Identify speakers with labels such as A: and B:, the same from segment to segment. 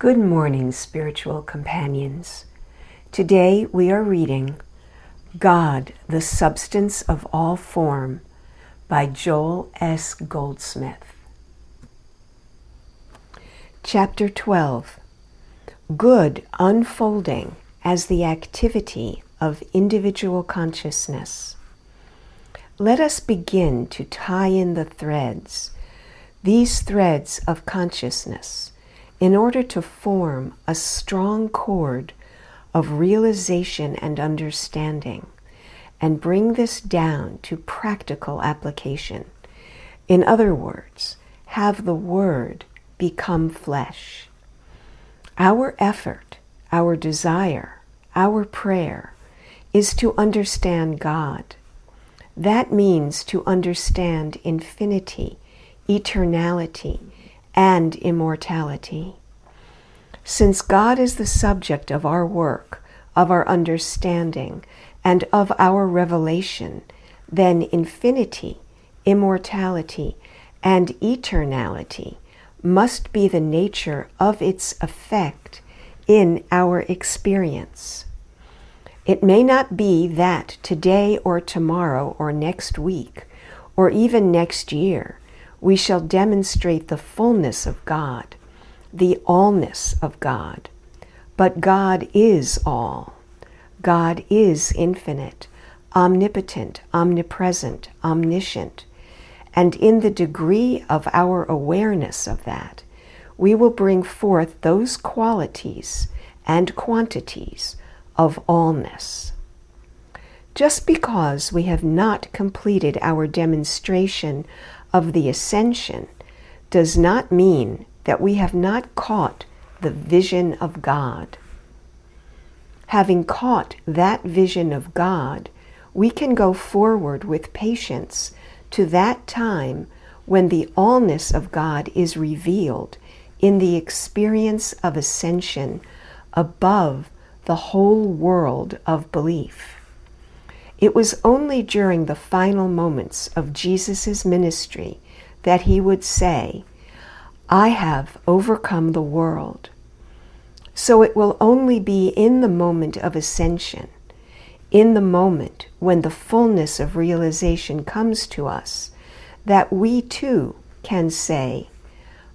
A: Good morning, spiritual companions. Today we are reading God, the Substance of All Form by Joel S. Goldsmith. Chapter 12. Good unfolding as the activity of individual consciousness. Let us begin to tie in the threads, these threads of consciousness, in order to form a strong cord of realization and understanding, and bring this down to practical application. In other words, have the Word become flesh. Our effort, our desire, our prayer is to understand God. That means to understand infinity, eternality, and immortality. Since God is the subject of our work, of our understanding, and of our revelation, then infinity, immortality, and eternality must be the nature of its effect in our experience. It may not be that today or tomorrow or next week, or even next year, we shall demonstrate the fullness of God, the allness of God. But God is all. God is infinite, omnipotent, omnipresent, omniscient. And in the degree of our awareness of that, we will bring forth those qualities and quantities of allness. Just because we have not completed our demonstration of the ascension does not mean that we have not caught the vision of God. Having caught that vision of God, we can go forward with patience to that time when the allness of God is revealed in the experience of ascension above the whole world of belief. It was only during the final moments of Jesus' ministry that he would say, "I have overcome the world." So it will only be in the moment of ascension, in the moment when the fullness of realization comes to us, that we too can say,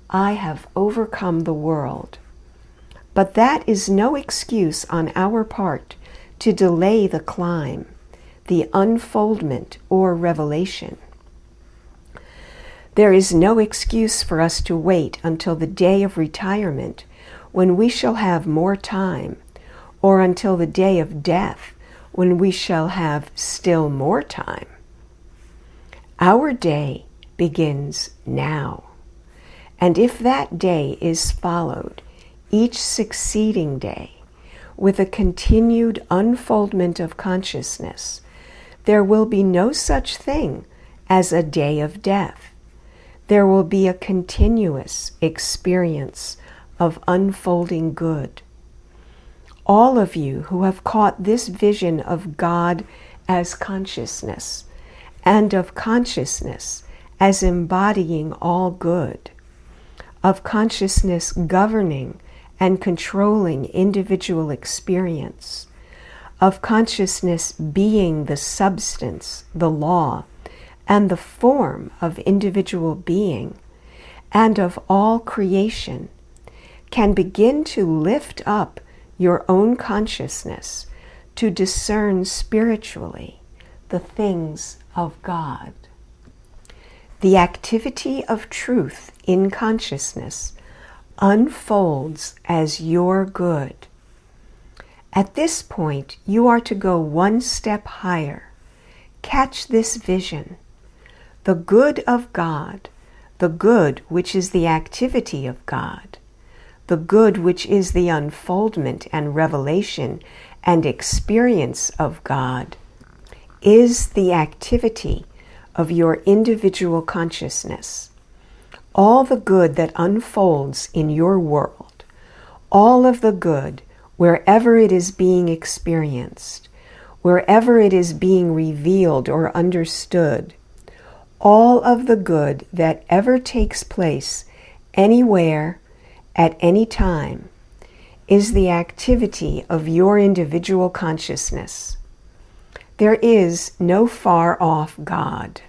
A: "I have overcome the world." But that is no excuse on our part to delay the climb, the unfoldment or revelation. There is no excuse for us to wait until the day of retirement when we shall have more time, or until the day of death when we shall have still more time. Our day begins now, and if that day is followed, each succeeding day, with a continued unfoldment of consciousness, there will be no such thing as a day of death. There will be a continuous experience of unfolding good. All of you who have caught this vision of God as consciousness, and of consciousness as embodying all good, of consciousness governing and controlling individual experience, of consciousness being the substance, the law, and the form of individual being, and of all creation, can begin to lift up your own consciousness to discern spiritually the things of God. The activity of truth in consciousness unfolds as your good. At this point, you are to go one step higher. Catch this vision. The good of God, the good which is the activity of God, the good which is the unfoldment and revelation and experience of God, is the activity of your individual consciousness. All the good that unfolds in your world, all of the good wherever it is being experienced, wherever it is being revealed or understood, all of the good that ever takes place anywhere at any time is the activity of your individual consciousness. There is no far-off God.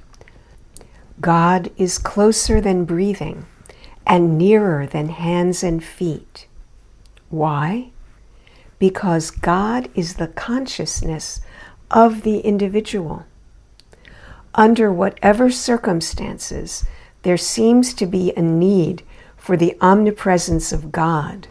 A: God is closer than breathing and nearer than hands and feet. Why? Because God is the consciousness of the individual. Under whatever circumstances there seems to be a need for the omnipresence of God,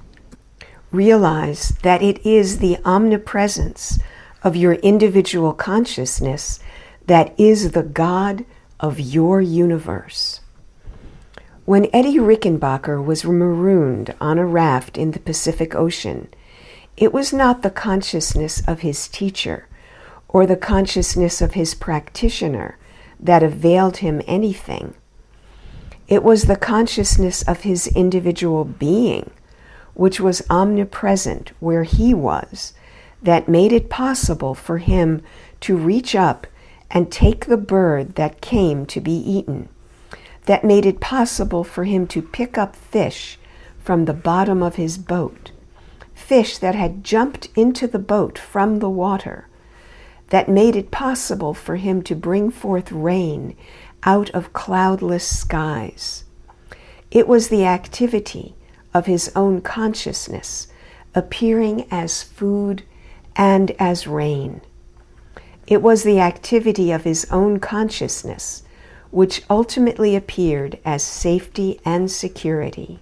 A: realize that it is the omnipresence of your individual consciousness that is the God of your universe. When Eddie Rickenbacker was marooned on a raft in the Pacific Ocean, it was not the consciousness of his teacher or the consciousness of his practitioner that availed him anything. It was the consciousness of his individual being, which was omnipresent where he was, that made it possible for him to reach up and take the bird that came to be eaten, that made it possible for him to pick up fish from the bottom of his boat, fish that had jumped into the boat from the water, that made it possible for him to bring forth rain out of cloudless skies. It was the activity of his own consciousness appearing as food and as rain. It was the activity of his own consciousness which ultimately appeared as safety and security.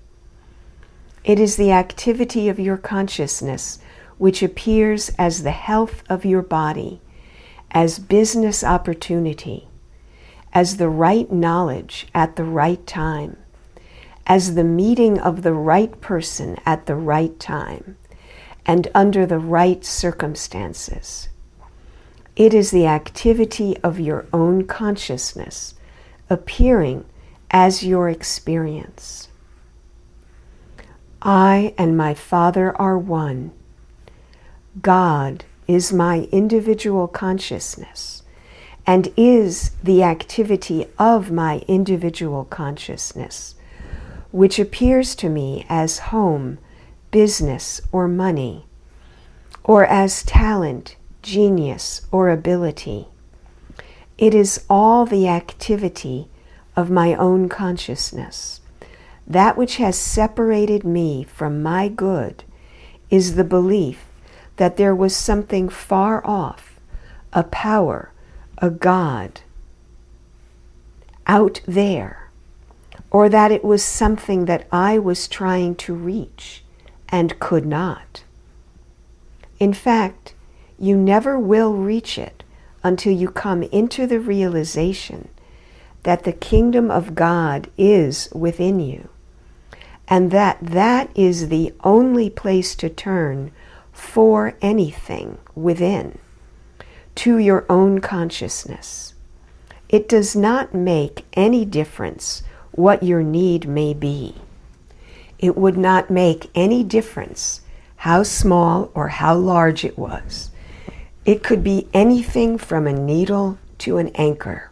A: It is the activity of your consciousness which appears as the health of your body, as business opportunity, as the right knowledge at the right time, as the meeting of the right person at the right time, and under the right circumstances. It is the activity of your own consciousness appearing as your experience. I and my Father are one. God is my individual consciousness and is the activity of my individual consciousness, which appears to me as home, business, or money, or as talent, genius, or ability. It is all the activity of my own consciousness. That which has separated me from my good is the belief that there was something far off, a power, a God, out there, or that it was something that I was trying to reach and could not. In fact, you never will reach it until you come into the realization that the kingdom of God is within you, and that that is the only place to turn for anything within, to your own consciousness. It does not make any difference what your need may be. It would not make any difference how small or how large it was. It could be anything from a needle to an anchor.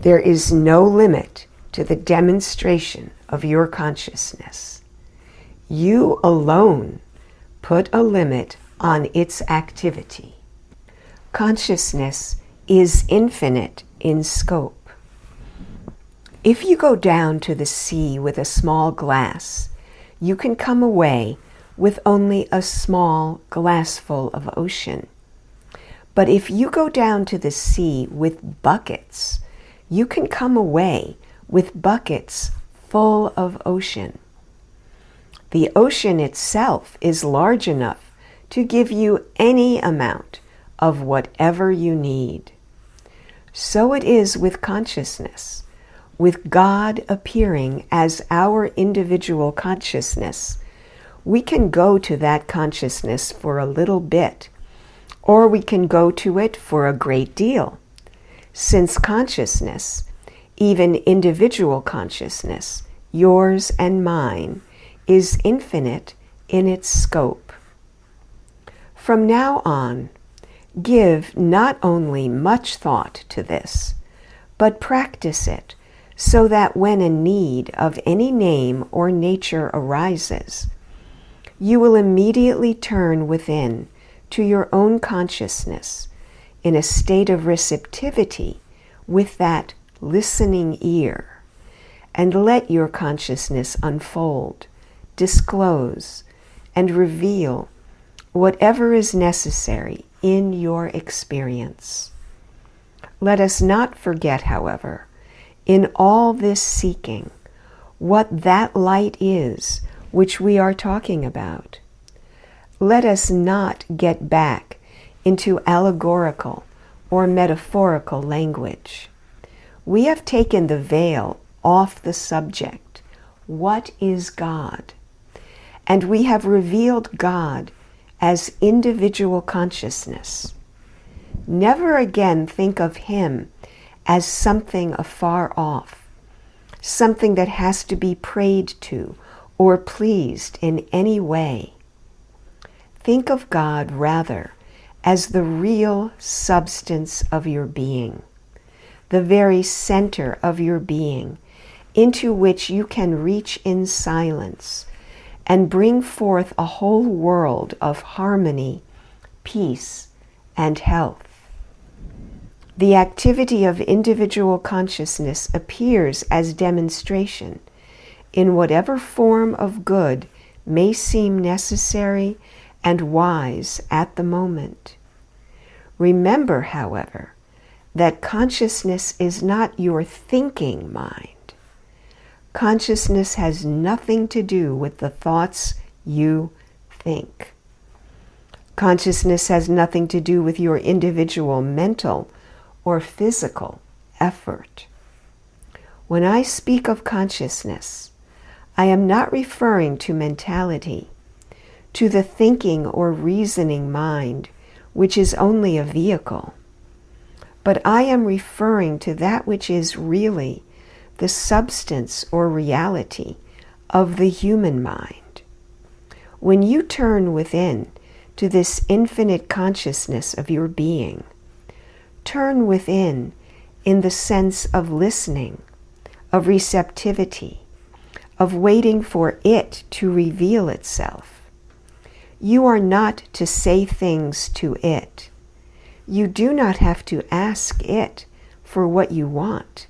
A: There is no limit to the demonstration of your consciousness. You alone put a limit on its activity. Consciousness is infinite in scope. If you go down to the sea with a small glass, you can come away with only a small glassful of ocean. But if you go down to the sea with buckets, you can come away with buckets full of ocean. The ocean itself is large enough to give you any amount of whatever you need. So it is with consciousness. With God appearing as our individual consciousness, we can go to that consciousness for a little bit, or we can go to it for a great deal, since consciousness, even individual consciousness, yours and mine, is infinite in its scope. From now on, give not only much thought to this, but practice it so that when a need of any name or nature arises, you will immediately turn within to your own consciousness in a state of receptivity with that listening ear, and let your consciousness unfold, disclose, and reveal whatever is necessary in your experience. Let us not forget, however, in all this seeking, what that light is which we are talking about. Let us not get back into allegorical or metaphorical language. We have taken the veil off the subject. What is God? And we have revealed God as individual consciousness. Never again think of Him as something afar off, something that has to be prayed to or pleased in any way. Think of God rather as the real substance of your being, the very center of your being, into which you can reach in silence and bring forth a whole world of harmony, peace, and health. The activity of individual consciousness appears as demonstration in whatever form of good may seem necessary and wise at the moment. Remember, however, that consciousness is not your thinking mind. Consciousness has nothing to do with the thoughts you think. Consciousness has nothing to do with your individual mental or physical effort. When I speak of consciousness, I am not referring to mentality, to the thinking or reasoning mind, which is only a vehicle, but I am referring to that which is really the substance or reality of the human mind. When you turn within to this infinite consciousness of your being, turn within in the sense of listening, of receptivity, of waiting for it to reveal itself. You are not to say things to it. You do not have to ask it for what you want.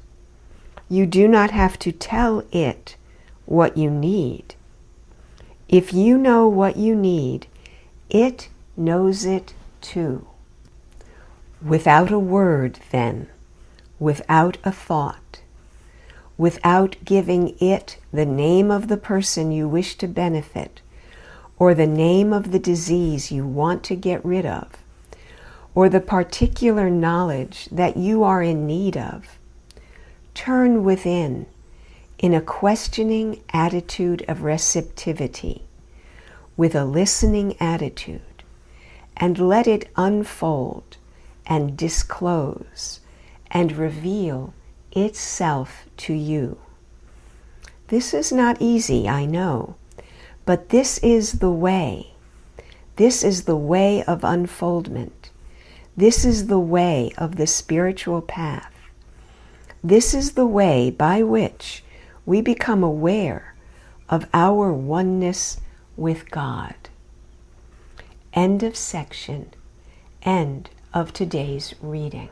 A: You do not have to tell it what you need. If you know what you need, it knows it too. Without a word, then, without a thought, without giving it the name of the person you wish to benefit, or the name of the disease you want to get rid of, or the particular knowledge that you are in need of, turn within in a questioning attitude of receptivity, with a listening attitude, and let it unfold and disclose and reveal itself to you. This is not easy, I know, but this is the way. This is the way of unfoldment. This is the way of the spiritual path. This is the way by which we become aware of our oneness with God. End of section. End of today's reading.